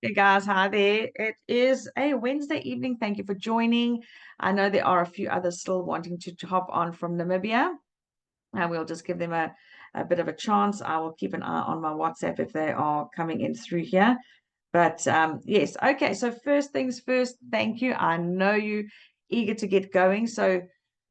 Hey guys, hi there. It is a Wednesday evening. Thank you for joining. I know there are a few others still wanting to hop on from Namibia, and we'll just give them a bit of a chance. I will keep an eye on my WhatsApp if they are coming in through here. But yes, okay. So first things first, thank you. I know you eager to get going. So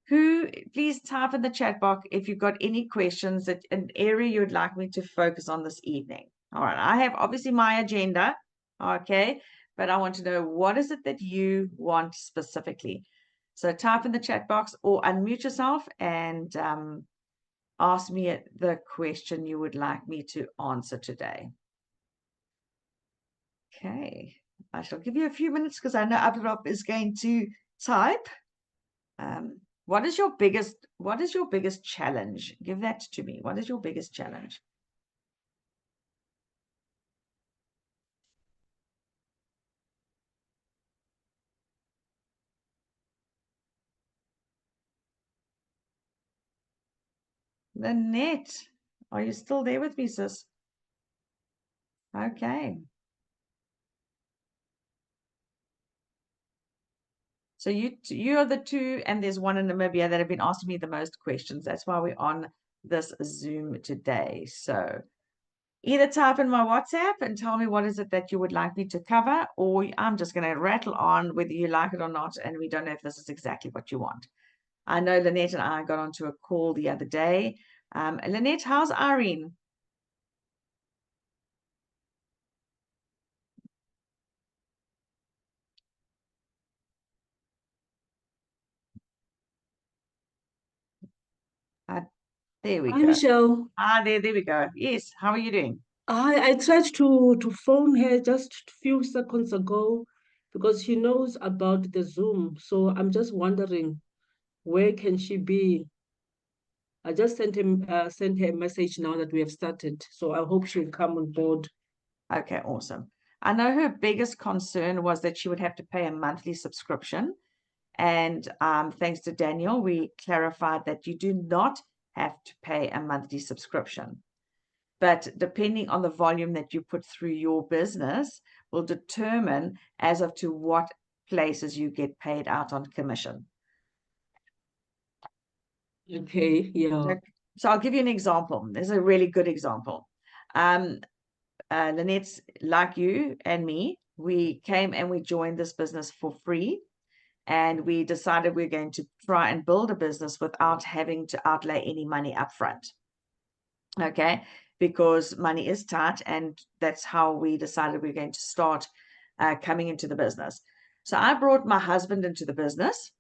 please type in the chat box if you've got any questions that an area you would like me to focus on this evening. All right, I have obviously my agenda, okay, but I want to know what is it that you want specifically. So type in the chat box or unmute yourself and ask me the question you would like me to answer today. Okay, I shall give you a few minutes because I know Abdurrahman is going to type. What is your biggest challenge? Give that to me. What is your biggest challenge? Lynette, are you still there with me, sis? Okay. So you are the two, and there's one in Namibia that have been asking me the most questions. That's why we're on this Zoom today. So either type in my WhatsApp and tell me what is it that you would like me to cover, or I'm just going to rattle on whether you like it or not, and we don't know if this is exactly what you want. I know Lynette and I got onto a call the other day. Lynette, how's Irene? Uh, there we Hi, go. Michelle. There we go. Yes, how are you doing? I tried to phone her just a few seconds ago because she knows about the Zoom. So I'm just wondering where can she be? I just sent her a message now that we have started. So I hope she'll come on board. Okay, awesome. I know her biggest concern was that she would have to pay a monthly subscription. And thanks to Daniel, we clarified that you do not have to pay a monthly subscription. But depending on the volume that you put through your business will determine as of to what places you get paid out on commission. Okay, yeah. So I'll give you an example. There's a really good example. Um, Lynette's like you and me. We came and we joined this business for free, and we decided we're going to try and build a business without having to outlay any money upfront. Okay, because money is tight, and that's how we decided we're going to start coming into the business. So I brought my husband into the business,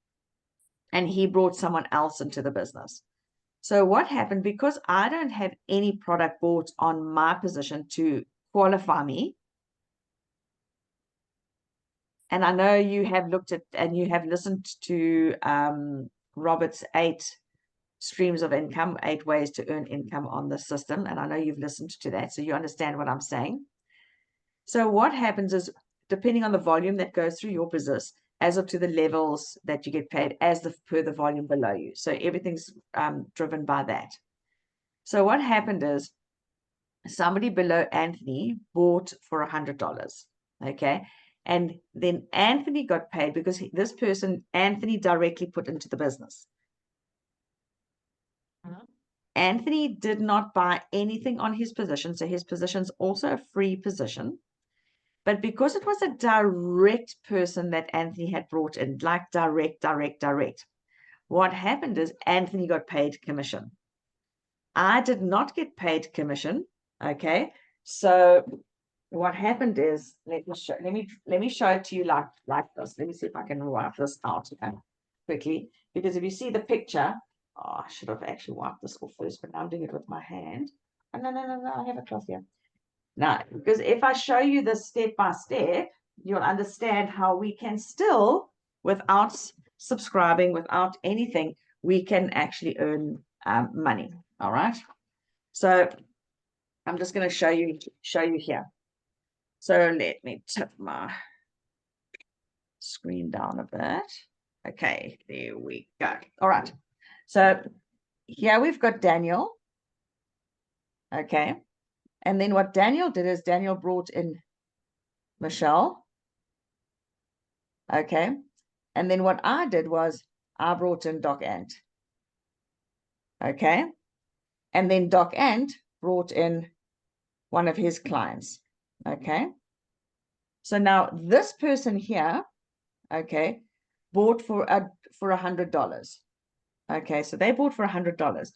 and he brought someone else into the business. So what happened, because I don't have any product bought on my position to qualify me, and I know you have looked at and you have listened to Robert's 8 streams of income, 8 ways to earn income on the system, and I know you've listened to that, so you understand what I'm saying. So what happens is, depending on the volume that goes through your business, as up to the levels that you get paid as per the volume below you. So everything's driven by that. So what happened is somebody below Anthony bought for $100. Okay. And then Anthony got paid because this person, Anthony directly put into the business. Anthony did not buy anything on his position. So his position's also a free position. But because it was a direct person that Anthony had brought in, like direct, what happened is Anthony got paid commission. I did not get paid commission. Okay. So what happened is, let me show it to you like this. Let me see if I can wipe this out quickly. Because if you see the picture, oh, I should have actually wiped this off first, but now I'm doing it with my hand. Oh, no, I have a cloth here. Now, because if I show you this step by step, you'll understand how we can still, without subscribing, without anything, we can actually earn money. All right. So I'm just going to show you here. So let me tip my screen down a bit. Okay, there we go. All right. So here we've got Daniel. Okay. And then what Daniel did is Daniel brought in Michelle. Okay. And then what I did was I brought in Doc Ant. Okay. And then Doc Ant brought in one of his clients. Okay. So now this person here, okay, bought for $100. Okay, so they bought for $100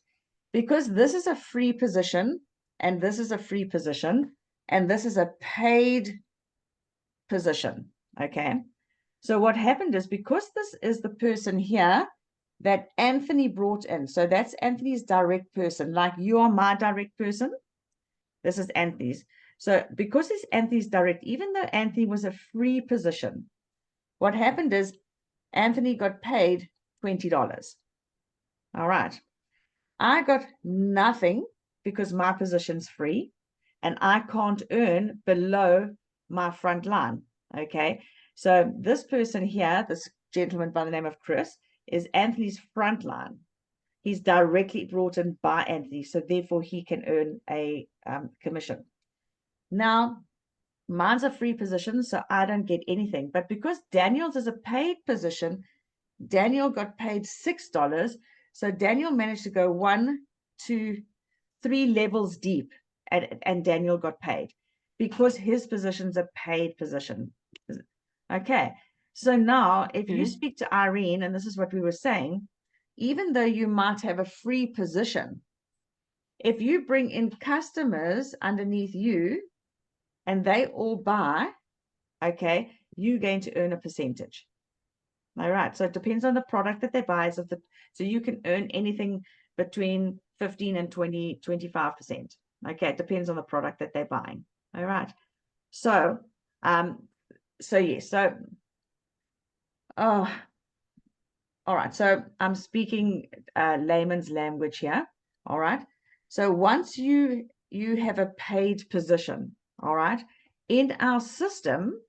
because this is a free position and this is a free position and this is a paid position. Okay, so what happened is because this is the person here that Anthony brought in, so that's Anthony's direct person, like you are my direct person. This is Anthony's. So because it's Anthony's direct, even though Anthony was a free position, what happened is Anthony got paid $20. All right. I got nothing because my position's free and I can't earn below my front line. Okay. So this person here, this gentleman by the name of Chris, is Anthony's front line. He's directly brought in by Anthony. So therefore he can earn a commission. Now, mine's a free position, so I don't get anything. But because Daniel's is a paid position, Daniel got paid $6. So Daniel managed to go 1, 2, 3 levels deep, and Daniel got paid because his position's a paid position. Okay. So now if you speak to Irene, and this is what we were saying, even though you might have a free position, if you bring in customers underneath you and they all buy, okay, you're going to earn a percentage. All right. So it depends on the product that they buy. So you can earn anything between 15 and 25%. Okay. It depends on the product that they're buying. All right. So, yes. So, all right. So I'm speaking layman's language here. All right. So once you have a paid position, all right, in our system,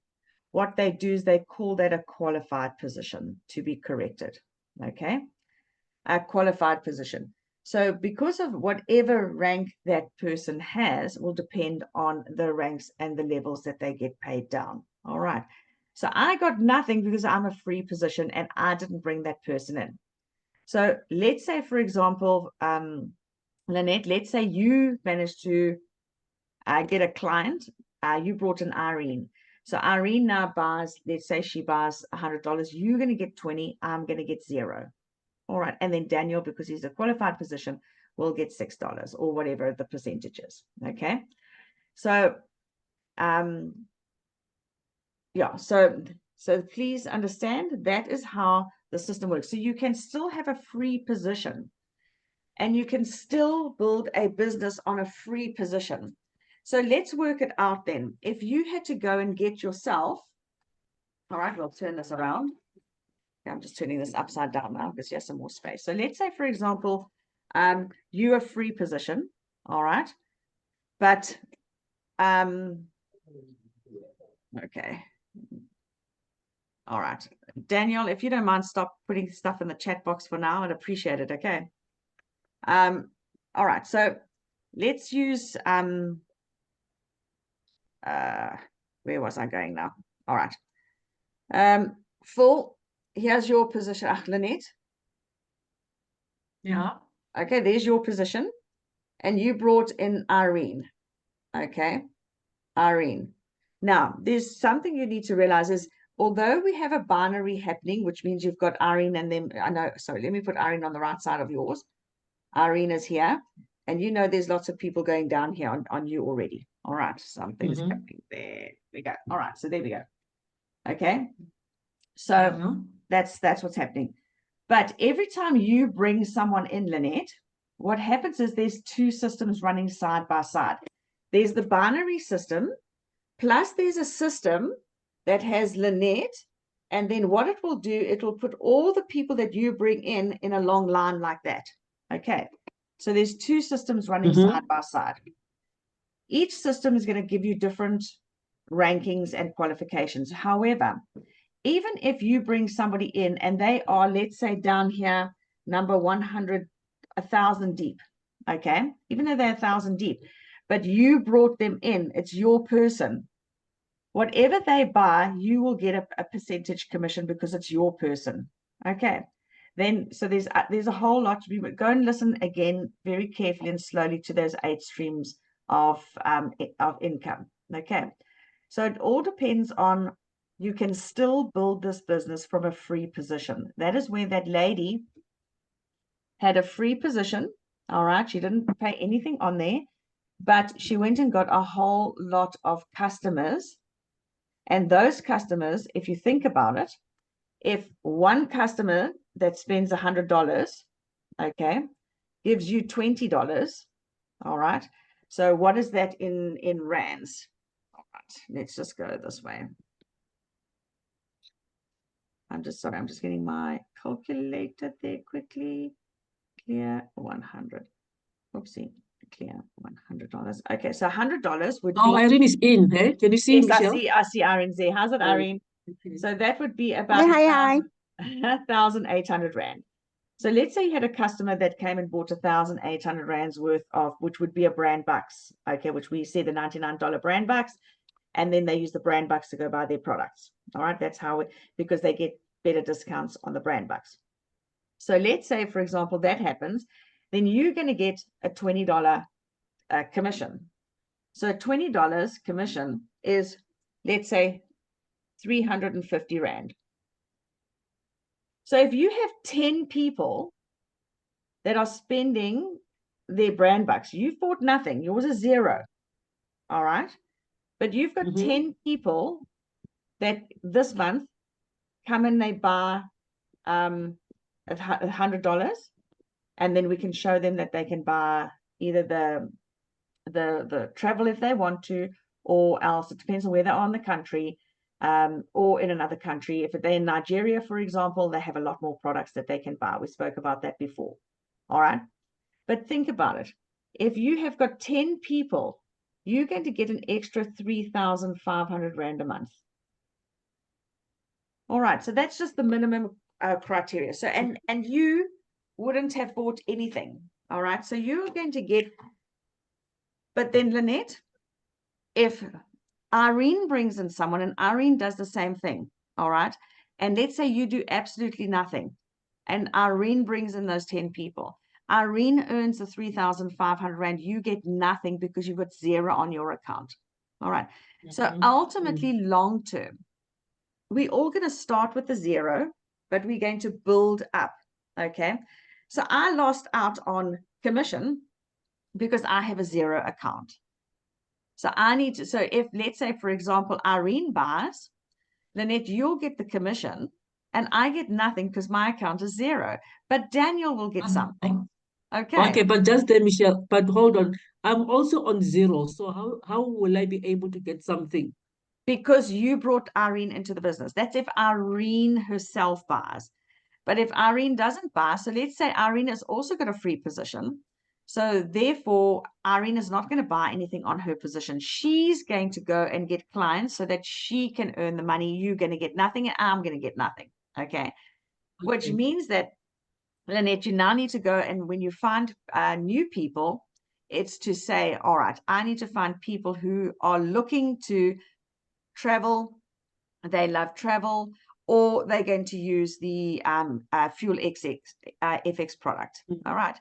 what they do is they call that a qualified position, to be corrected. Okay, a qualified position. So because of whatever rank that person has will depend on the ranks and the levels that they get paid down. All right. So I got nothing because I'm a free position and I didn't bring that person in. So let's say, for example, Lynette, let's say you managed to get a client. You brought in Irene. So Irene now buys, let's say she buys $100. You're going to get 20. I'm going to get 0. All right. And then Daniel, because he's a qualified position, will get $6 or whatever the percentage is. Okay. So, yeah. So please understand that is how the system works. So you can still have a free position and you can still build a business on a free position. So let's work it out then. If you had to go and get yourself, all right, we'll turn this around. I'm just turning this upside down now because you have some more space. So let's say, for example, you're a free position, all right, but okay, all right, Daniel, if you don't mind, stop putting stuff in the chat box for now. I'd appreciate it. Okay. All right, so let's use where was I going now? All right. Phil, here's your position. Lynette. Yeah. Okay, there's your position. And you brought in Irene. Okay, Irene. Now, there's something you need to realize is, although we have a binary happening, which means you've got Irene and then, I know, sorry, let me put Irene on the right side of yours. Irene is here. And you know there's lots of people going down here on you already. All right, something's happening. There we go. All right, so there we go. Okay, so that's what's happening. But every time you bring someone in, Lynette, what happens is there's 2 systems running side by side. There's the binary system, plus there's a system that has Lynette, and then what it will do, it will put all the people that you bring in a long line like that. Okay, so there's 2 systems running side by side. Each system is going to give you different rankings and qualifications. However, even if you bring somebody in and they are, let's say, down here, number 100, 1,000 deep, okay, even though they're 1,000 deep, but you brought them in, it's your person, Whatever they buy, you will get a percentage commission because it's your person. Okay. Then, so there's a whole lot to be, go and listen again very carefully and slowly to those 8 streams of income. Okay. So it all depends on, you can still build this business from a free position. That is where that lady had a free position. All right. She didn't pay anything on there, but she went and got a whole lot of customers. And those customers, if you think about it, if one customer that spends $100, okay, gives you $20, all right. So what is that in rands? All right, let's just go this way. I'm just getting my calculator there quickly. Clear 100. Oopsie, clear $100. Okay, so $100 would be. Oh, Irene is in, hey? Can you see Yes, Michelle? I see Irene there. How's it, Irene? Okay. So that would be about Hi. 1,800 Rand. So let's say you had a customer that came and bought 1,800 Rands worth of, which would be a brand bucks, okay, which we said the $99 brand bucks, and then they use the brand bucks to go buy their products. All right, that's how because they get better discounts on the brand bucks. So let's say, for example, that happens, then you're going to get a $20 commission. So $20 commission is, let's say, 350 Rand. So if you have 10 people that are spending their brand bucks, you've bought nothing. Yours is zero. All right. But you've got 10 people that this month come and they buy $100, and then we can show them that they can buy either the travel if they want to, or else it depends on where they are in the country, or in another country. If they're in Nigeria, for example, they have a lot more products that they can buy. We spoke about that before. All right. But think about it. If you have got 10 people, you're going to get an extra 3,500 Rand a month. All right. So that's just the minimum criteria. So, and you wouldn't have bought anything. All right. So you're going to get, but then Lynette, if Irene brings in someone and Irene does the same thing, all right, and let's say you do absolutely nothing, and Irene brings in those 10 people, Irene earns the 3,500 Rand, you get nothing because you've got zero on your account. All right. So ultimately, long term, we're all going to start with the zero, but we're going to build up. Okay. So I lost out on commission because I have a zero account. So I need to, so if, let's say, for example, Irene buys, Lynette, you'll get the commission and I get nothing because my account is zero, but Daniel will get something. Okay. Okay, but just then, Michelle, but hold on. I'm also on zero. So how will I be able to get something? Because you brought Irene into the business. That's if Irene herself buys. But if Irene doesn't buy, so let's say Irene has also got a free position. So therefore, Irene is not going to buy anything on her position. She's going to go and get clients so that she can earn the money. You're going to get nothing and I'm going to get nothing. Okay. Which means that, Lynette, you now need to go, and when you find new people, it's to say, all right, I need to find people who are looking to travel, they love travel, or they're going to use the Fuel FX product. All right.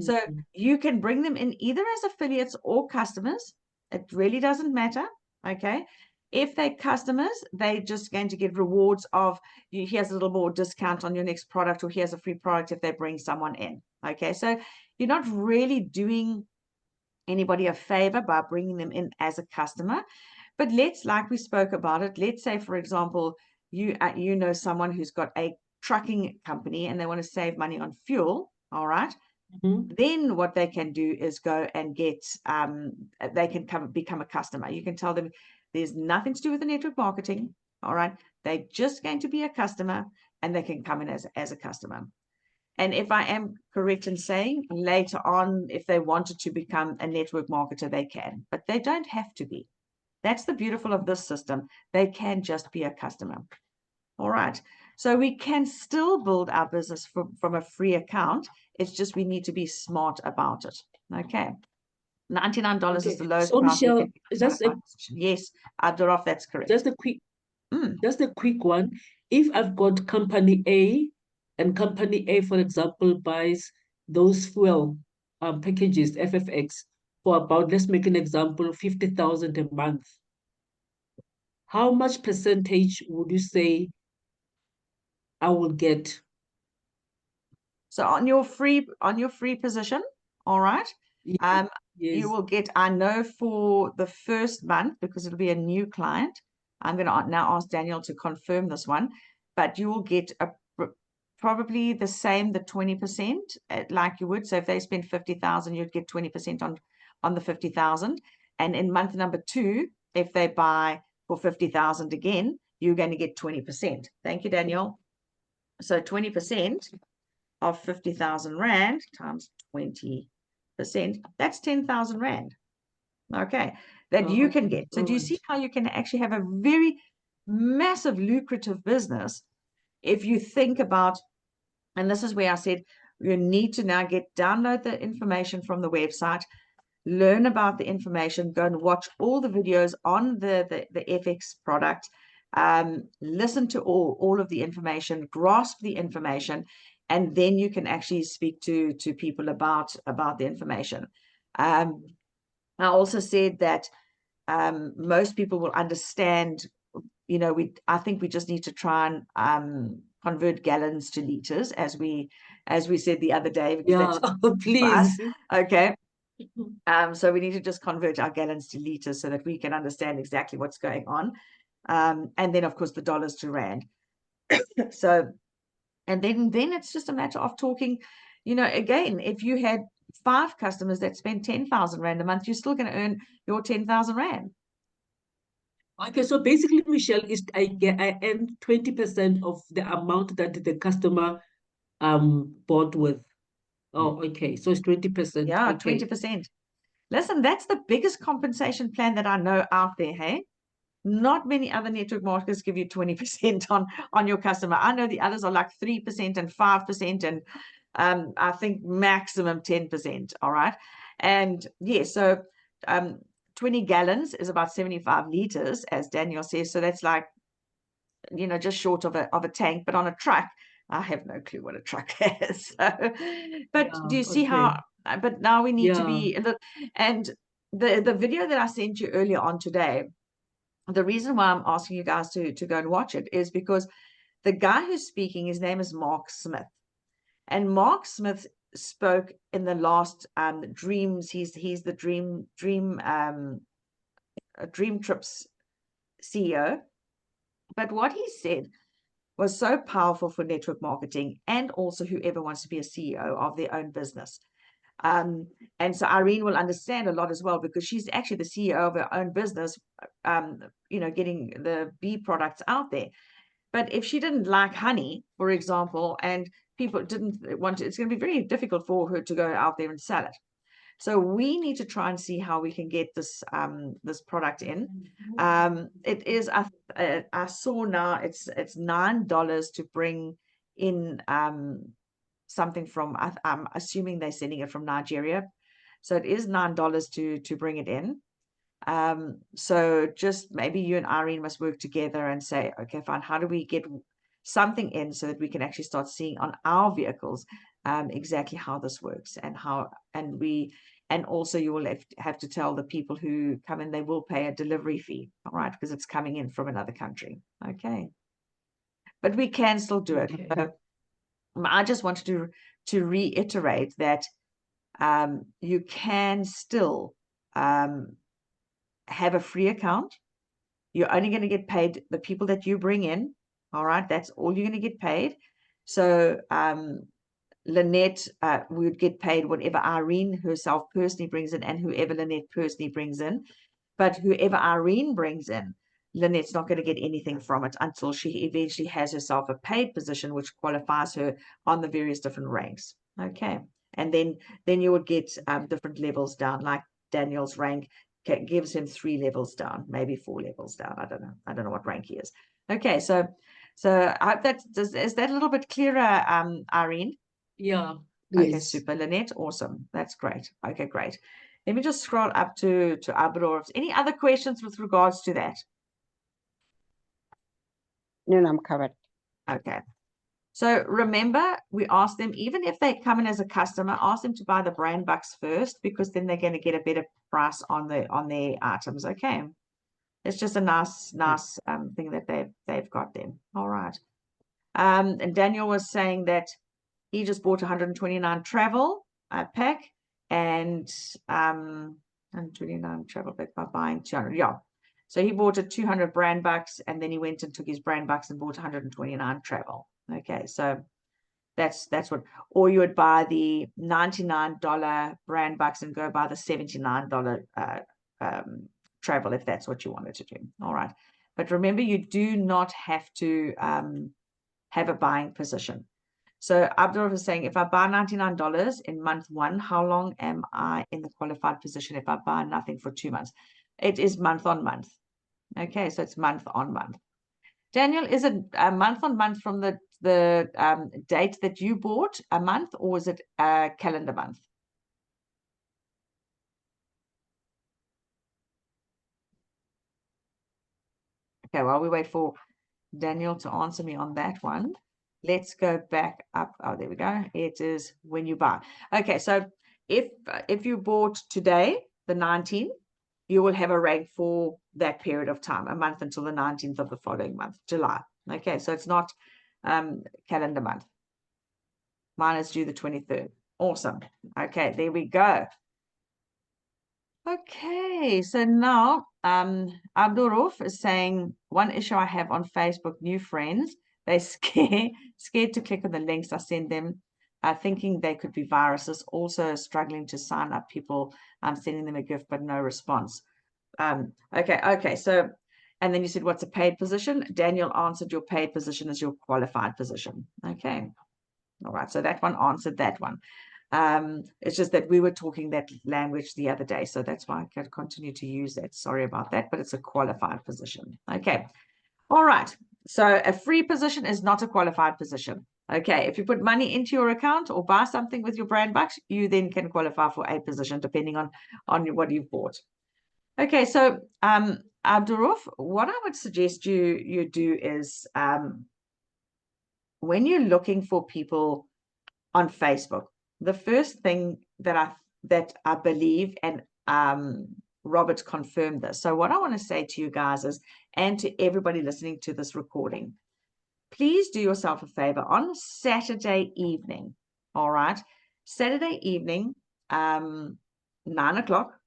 So you can bring them in either as affiliates or customers. It really doesn't matter. Okay. If they're customers, they're just going to get rewards of, here's a little more discount on your next product, or here's a free product if they bring someone in. Okay. So you're not really doing anybody a favor by bringing them in as a customer. But let's, like we spoke about it, let's say, for example, you know someone who's got a trucking company and they want to save money on fuel. All right. Then what they can do is go and get, they can become a customer. You can tell them there's nothing to do with the network marketing. All right. They're just going to be a customer and they can come in as a customer. And if I am correct in saying, later on, if they wanted to become a network marketer, they can, but they don't have to be. That's the beautiful of this system. They can just be a customer. All right. So we can still build our business from a free account. It's just we need to be smart about it. Okay. $99 is Okay. the lowest So price we Michelle, can get qualified position. Yes, Abdurraf, that's correct. just a quick Mm. just a quick one. If I've got company A and company A, for example, buys those fuel packages, FFX, for about, let's make an example, 50,000 a month, how much percentage would you say I will get? So on your free position, all right, Yes, um, you yes. will get, I know for the first month, because it'll be a new client, I'm going to now ask Daniel to confirm this one, but you will get probably the same, the 20%, like you would. So if they spend 50,000, you'd get 20% on the 50,000. And in month number 2, if they buy for 50,000 again, you're going to get 20%. Thank you, Daniel. So 20% of 50,000 Rand times 20%, that's 10,000 Rand. Okay, that you can Okay, get. So all do you right. see how you can actually have a very massive lucrative business if you think about, and this is where I said you need to now download the information from the website, learn about the information, go and watch all the videos on the FX product, listen to all of the information, grasp the information, and then you can actually speak to people about the information. I also said that most people will understand, I think we just need to try and convert gallons to liters, as we said the other day, because Yeah, that's for us. please. Okay. So we need to just convert our gallons to liters so that we can understand exactly what's going on. And then, of course, the dollars to Rand. So, and then it's just a matter of talking, again, if you had 5 customers that spend 10,000 Rand a month, you're still going to earn your 10,000 Rand. Okay, so basically, Michelle, is I earn 20% of the amount that the customer bought with. Oh, okay. So it's 20%. Yeah, Okay. 20%. Listen, that's the biggest compensation plan that I know out there, hey? Not many other network marketers give you 20% on your customer. I know the others are like 3% and 5%, and I think maximum 10%. All right. And yes, so 20 gallons is about 75 liters, as Daniel says. So that's like, just short of a tank, but on a truck, I have no clue what a truck is. So, but Yeah, do you see okay. how? But now we need to Yeah. be, and the video that I sent you earlier on today, the reason why I'm asking you guys to go and watch it is because the guy who's speaking, his name is Mark Smith. And Mark Smith spoke in the last Dreams. He's the Dream Trips CEO. But what he said was so powerful for network marketing and also whoever wants to be a CEO of their own business. And so Irene will understand a lot as well, because she's actually the CEO of her own business, getting the bee products out there. But if she didn't like honey, for example, and people didn't want to, it's going to be very difficult for her to go out there and sell it. So we need to try and see how we can get this product in. It is, I saw now it's $9 to bring in something from, I'm assuming they're sending it from Nigeria. So it is $9 to bring it in. So just maybe you and Irene must work together and say, okay, fine, how do we get something in so that we can actually start seeing on our vehicles exactly how this works, and also you will have to tell the people who come in, they will pay a delivery fee, all right, because it's coming in from another country. Okay. But we can still do it. Okay. So I just wanted to reiterate that you can still have a free account. You're only going to get paid the people that you bring in. All right, that's all you're going to get paid. So Lynette would get paid whatever Irene herself personally brings in, and whoever Lynette personally brings in. But whoever Irene brings in, Lynette's not going to get anything from it until she eventually has herself a paid position, which qualifies her on the various different ranks. Okay. And then you would get different levels down, like Daniel's rank gives him 3 levels down, maybe 4 levels down. I don't know what rank he is. Okay. So I hope is that a little bit clearer, Irene? Yeah. Okay, Yes. super. Lynette, awesome. That's great. Okay, great. Let me just scroll up to Abdul. Any other questions with regards to that? No, I'm covered. Okay. So remember, we asked them, even if they come in as a customer, ask them to buy the brand bucks first, because then they're going to get a better price on their items. Okay. It's just a nice thing that they've got them. All right. And Daniel was saying that he just bought 129 travel pack and 129 travel pack by buying 200. Yeah. So he bought a 200 brand bucks, and then he went and took his brand bucks and bought 129 travel. Okay. So that's what, or you would buy the $99 brand bucks and go buy the $79 travel if that's what you wanted to do. All right. But remember, you do not have to have a buying position. So Abdul was saying, if I buy $99 in month 1, how long am I in the qualified position if I buy nothing for 2 months? It is month on month. Okay, so it's month on month. Daniel, is it a month on month from the date that you bought a month, or is it a calendar month? Okay, while we wait for Daniel to answer me on that one, let's go back up. Oh, there we go. It is when you buy. Okay, so if you bought today, the 19th, you will have a rate for that period of time, a month until the 19th of the following month, July. Okay, so it's not calendar month. Mine is due the 23rd. Awesome. Okay, there we go. Okay, so now Abdurruf is saying, one issue I have on Facebook, new friends, they're scared to click on the links I send them, thinking they could be viruses, also struggling to sign up people. I'm sending them a gift, but no response. Okay, so, and then you said, what's a paid position? Daniel answered, your paid position is your qualified position. Okay, all right, so that one answered that one. It's just that we were talking that language the other day, so that's why I can continue to use that. Sorry about that, but it's a qualified position. Okay, all right, so a free position is not a qualified position. Okay, if you put money into your account or buy something with your brand bucks, you then can qualify for a position depending on what you've bought. Okay, so Abdurruf, what I would suggest you do is when you're looking for people on Facebook, the first thing that I believe, and Robert confirmed this. So what I want to say to you guys is, and to everybody listening to this recording, please do yourself a favor on Saturday evening. All right, Saturday evening, 9 o'clock.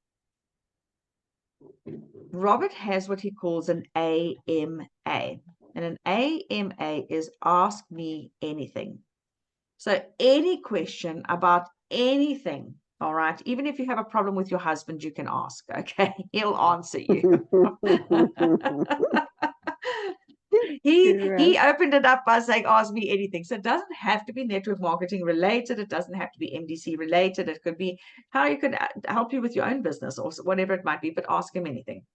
Robert has what he calls an AMA, and an AMA is Ask Me Anything. So any question about anything, all right, even if you have a problem with your husband, you can ask, okay? He'll answer you. He opened it up by saying, ask me anything. So it doesn't have to be network marketing related. It doesn't have to be MDC related. It could be how you could help you with your own business or whatever it might be, but ask him anything.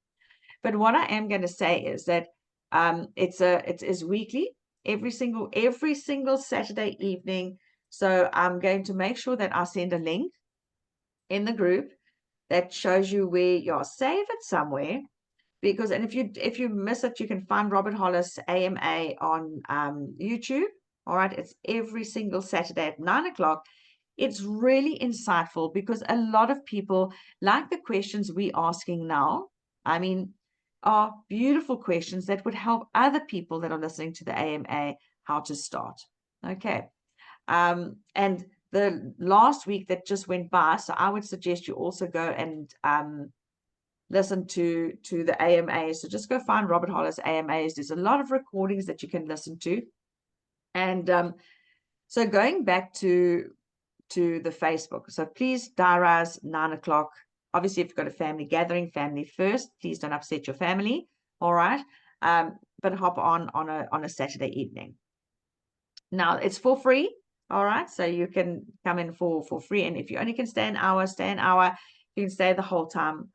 But what I am going to say is that it is weekly, every single Saturday evening. So I'm going to make sure that I send a link in the group that shows you where you're. Save it somewhere, because, and if you miss it, you can find Robert Hollis AMA on YouTube. All right, it's every single Saturday at 9 o'clock. It's really insightful because a lot of people like the questions we're asking now. I mean, are beautiful questions that would help other people that are listening to the AMA how to start. Okay. And the last week that just went by, so I would suggest you also go and listen to the AMAs. So just go find Robert Hollis AMAs. There's a lot of recordings that you can listen to. And so going back to the Facebook. So please diarize 9 o'clock. Obviously, if you've got a family gathering, family first. Please don't upset your family. All right. But hop on a Saturday evening. Now it's for free. All right. So you can come in for free. And if you only can stay an hour, stay an hour. You can stay the whole time.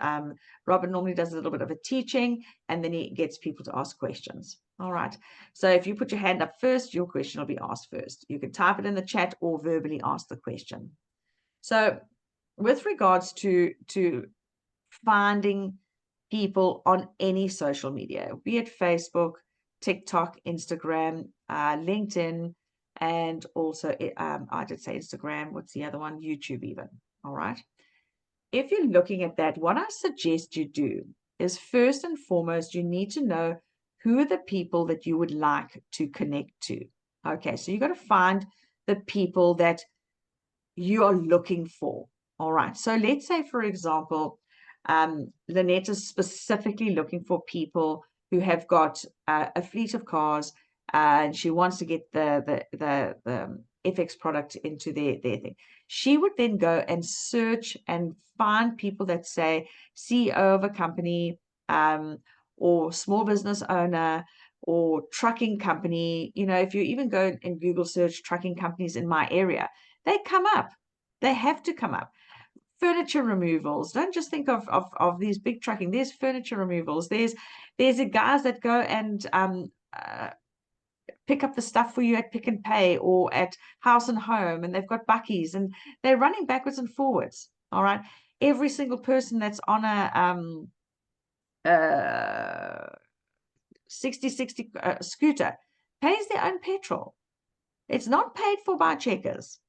Robert normally does a little bit of a teaching, and then he gets people to ask questions. All right. So if you put your hand up first, your question will be asked first. You can type it in the chat or verbally ask the question. So with regards to finding people on any social media, be it Facebook, TikTok, Instagram, LinkedIn, and also I did say Instagram. What's the other one? YouTube, even. All right. If you're looking at that, what I suggest you do is first and foremost, you need to know who are the people that you would like to connect to. Okay, so you got to find the people that you are looking for. All right. So let's say, for example, Lynette is specifically looking for people who have got a fleet of cars, and she wants to get the FX product into their thing. She would then go and search and find people that say CEO of a company, or small business owner, or trucking company. If you even go and Google search trucking companies in my area, they come up. They have to come up. Furniture removals. Don't just think of these big trucking. There's furniture removals. There's guys that go and pick up the stuff for you at Pick and Pay or at House and Home, and they've got buckies, and they're running backwards and forwards. All right. Every single person that's on a 60/60 scooter pays their own petrol. It's not paid for by checkers.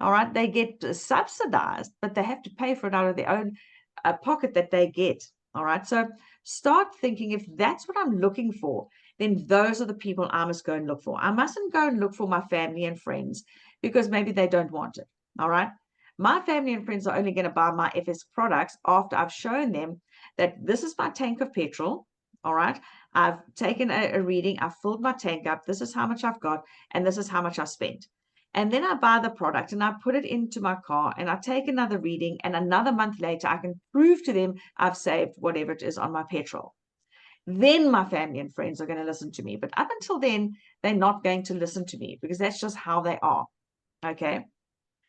All right. They get subsidized, but they have to pay for it out of their own pocket that they get. All right. So start thinking, if that's what I'm looking for, then those are the people I must go and look for. I mustn't go and look for my family and friends because maybe they don't want it. All right. My family and friends are only going to buy my FS products after I've shown them that this is my tank of petrol. All right. I've taken a reading. I've filled my tank up. This is how much I've got. And this is how much I spent. And then I buy the product and I put it into my car and I take another reading, and another month later, I can prove to them I've saved whatever it is on my petrol. Then my family and friends are going to listen to me. But up until then, they're not going to listen to me because that's just how they are. Okay.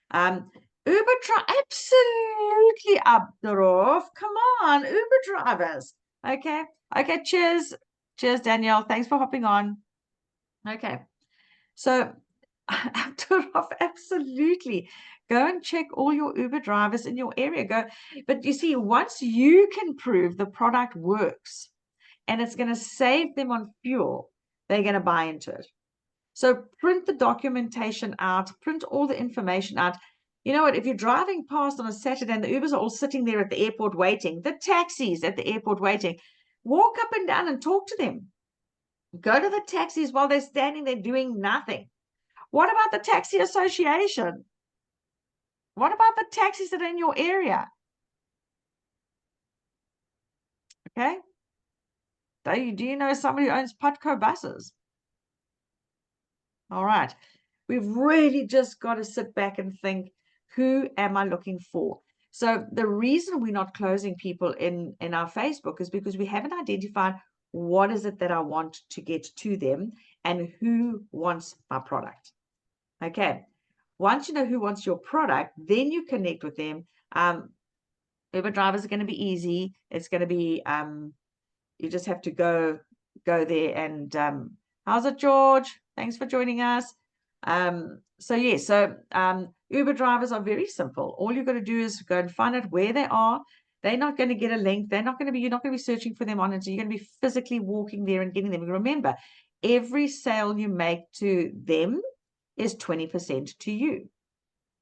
Um, Uber absolutely up the roof. Come on, Uber drivers. Okay. Okay. Cheers. Cheers, Danielle. Thanks for hopping on. Okay. So off, absolutely. Go and check all your Uber drivers in your area. But you see, once you can prove the product works and it's going to save them on fuel, they're going to buy into it. So print the documentation out, print all the information out. You know what? If you're driving past on a Saturday and the Ubers are all sitting there at the airport waiting, the taxis at the airport waiting, walk up and down and talk to them. Go to the taxis while they're standing there doing nothing. What about the taxi association? What about the taxis that are in your area? Okay. Do you know somebody who owns Putco buses? All right. We've really just got to sit back and think, who am I looking for? So the reason we're not closing people in our Facebook is because we haven't identified what is it that I want to get to them and who wants my product. Okay. Once you know who wants your product, then you connect with them. Uber drivers are going to be easy. It's going to be you just have to go there and how's it, George? Thanks for joining us. Uber drivers are very simple. All you've got to do is go and find out where they are. They're not going to get a link. You're not going to be searching for them on it. So you're going to be physically walking there and getting them. And remember, every sale you make to them is 20% to you.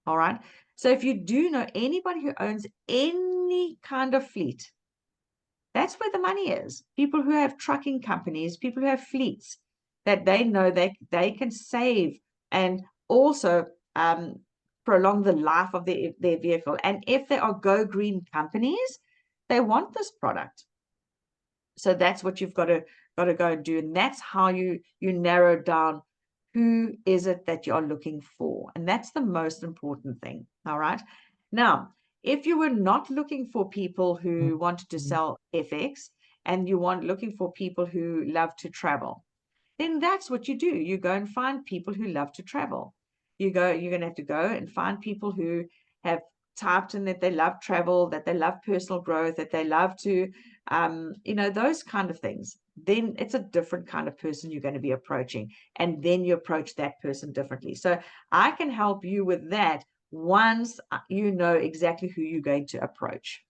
All right. So if you do know anybody who owns any kind of fleet, that's where the money is. People who have trucking companies, people who have fleets, that they know they can save and also prolong the life of their vehicle. And if they are go green companies, they want this product. So that's what you've got to go and do. And that's how you narrow down who is it that you're looking for. And that's the most important thing. All right. Now, if you were not looking for people who wanted to sell FX and you want looking for people who love to travel, then that's what you do. You go and find people who love to travel. You're going to have to go and find people who have typed in that they love travel, that they love personal growth, that they love to, those kind of things. Then it's a different kind of person you're going to be approaching. And then you approach that person differently. So I can help you with that once you know exactly who you're going to approach.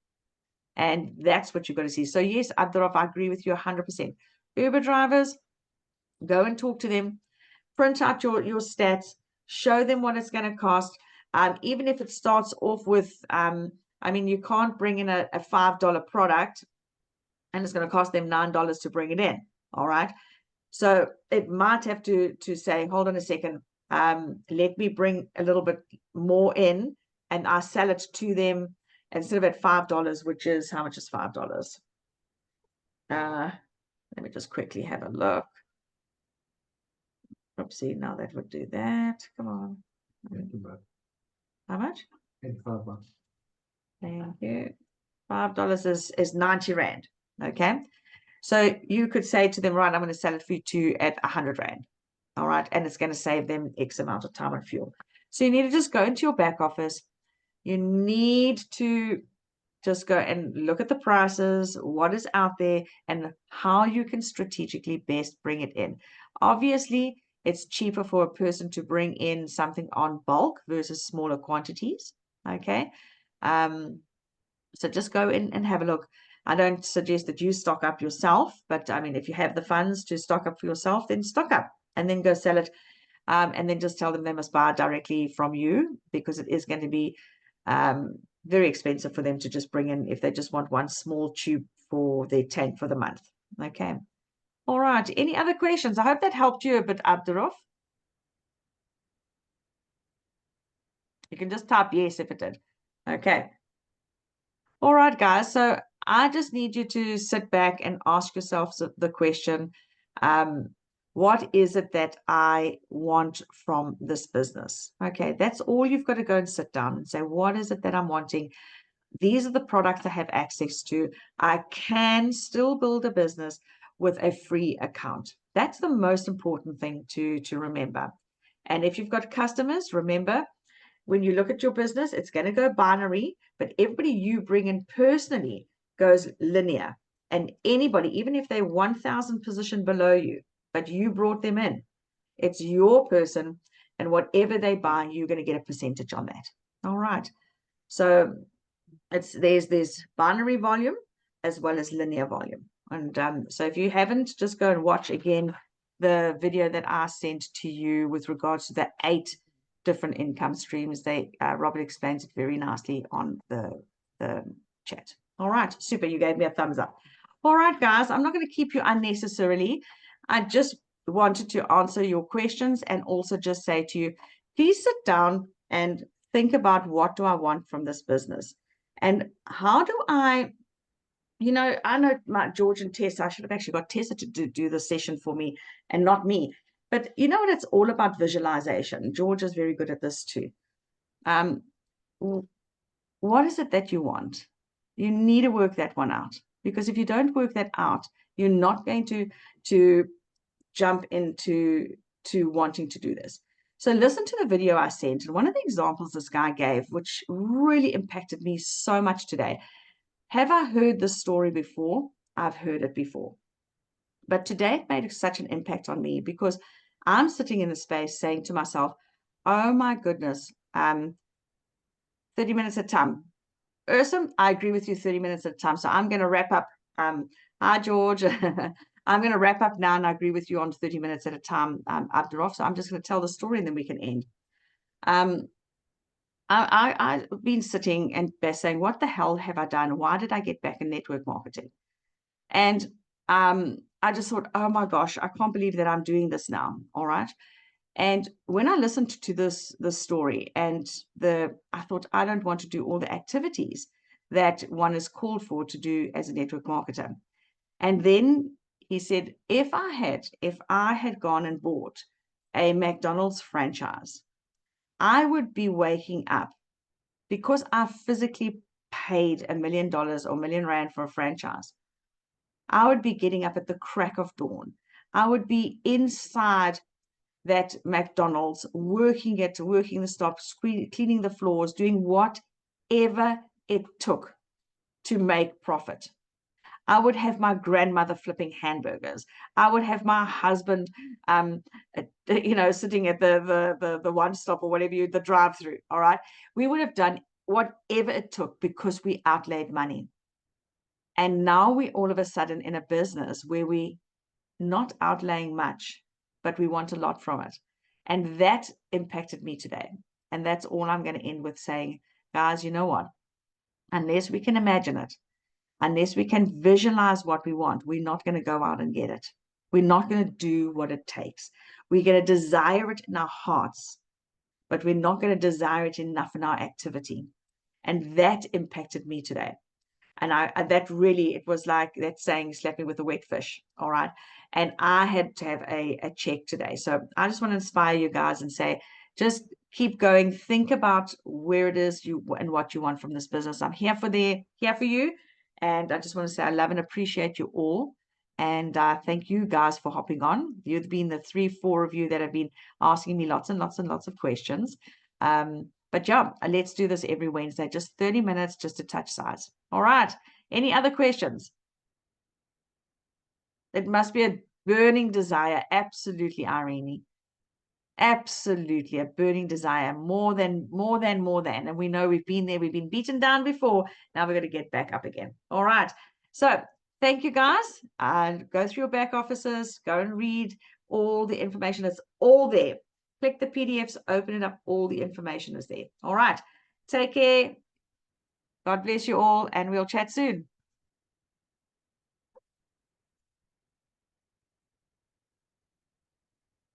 And that's what you've got to see. So yes, Abdurrahman, I agree with you 100%. Uber drivers, go and talk to them, print out your stats, show them what it's going to cost. Even if it starts off with, I mean, you can't bring in a $5 product and it's going to cost them $9 to bring it in. All right. So it might have to say, hold on a second, let me bring a little bit more in and I sell it to them instead of at $5, which is, how much is $5? Let me just quickly have a look. Oopsie, now that would do that. Come on. How much? $85. Thank you. $5 is 90 Rand. Okay. So you could say to them, right, I'm going to sell it for you at 100 Rand. All right. And it's going to save them X amount of time and fuel. So you need to just go into your back office. You need to just go and look at the prices, what is out there, and how you can strategically best bring it in. Obviously, it's cheaper for a person to bring in something on bulk versus smaller quantities. Okay. So just go in and have a look. I don't suggest that you stock up yourself, but I mean, if you have the funds to stock up for yourself, then stock up and then go sell it. And then just tell them they must buy directly from you, because it is going to be very expensive for them to just bring in if they just want one small tube for their tank for the month. Okay. All right. Any other questions? I hope that helped you a bit, Abdurrahman. You can just type yes if it did. Okay. All right, guys. So I just need you to sit back and ask yourself the question, what is it that I want from this business? Okay, that's all you've got to go and sit down and say, what is it that I'm wanting? These are the products I have access to. I can still build a business with a free account. That's the most important thing to remember. And if you've got customers, remember, when you look at your business, it's going to go binary, but everybody you bring in personally goes linear. And anybody, even if they're 1,000 position below you, but you brought them in, it's your person, and whatever they buy, you're going to get a percentage on that. All right. So there's binary volume as well as linear volume. And so if you haven't, just go and watch again the video that I sent to you with regards to the 8 different income streams. Robert explains it very nicely on the chat. All right, super. You gave me a thumbs up. All right, guys, I'm not going to keep you unnecessarily. I just wanted to answer your questions and also just say to you, please sit down and think about, what do I want from this business? And how do I know my George and Tessa, I should have actually got Tessa to do the session for me and not me. But you know what? It's all about visualization. George is very good at this too. What is it that you want? You need to work that one out, because if you don't work that out, you're not going to jump into wanting to do this. So listen to the video I sent, and one of the examples this guy gave, which really impacted me so much today. Have I heard this story before? I've heard it before. But today it made such an impact on me, because I'm sitting in the space saying to myself, oh my goodness, 30 minutes at a time. Ursum, I agree with you, 30 minutes at a time. So I'm going to wrap up. Hi, George. I'm going to wrap up now, and I agree with you on 30 minutes at a time, Abdurrahman. So I'm just going to tell the story and then we can end. I've been sitting and saying, what the hell have I done? Why did I get back in network marketing? And I just thought, oh my gosh, I can't believe that I'm doing this now. All right. And when I listened to this story, and I thought, I don't want to do all the activities that one is called for to do as a network marketer. And then he said, if I had gone and bought a McDonald's franchise, I would be waking up, because I physically paid $1 million or R1 million for a franchise. I would be getting up at the crack of dawn. I would be inside that McDonald's, working the stops, cleaning the floors, doing whatever it took to make profit. I would have my grandmother flipping hamburgers. I would have my husband, sitting at the one stop or whatever the drive through. All right. We would have done whatever it took because we outlaid money. And now we all of a sudden in a business where we not outlaying much, but we want a lot from it. And that impacted me today. And that's all I'm going to end with saying, guys, you know what? Unless we can imagine it, unless we can visualize what we want, we're not going to go out and get it. We're not going to do what it takes. We're going to desire it in our hearts, but we're not going to desire it enough in our activity. And that impacted me today. And that really, it was like that saying, slap me with a wet fish. All right. And I had to have a check today. So I just want to inspire you guys and say, just keep going. Think about where it is you and what you want from this business. I'm here for you. And I just want to say I love and appreciate you all. And thank you guys for hopping on. You've been the 3-4 of you that have been asking me lots and lots and lots of questions. But yeah, let's do this every Wednesday, just 30 minutes, just to touch size. All right. Any other questions? It must be a burning desire. Absolutely, Irene. Absolutely a burning desire, more than. And we know we've been there, we've been beaten down before. Now we're going to get back up again. All right. So thank you guys. Go through your back offices, go and read all the information. It's all there. Click the PDFs, open it up. All the information is there. All right. Take care. God bless you all, and we'll chat soon.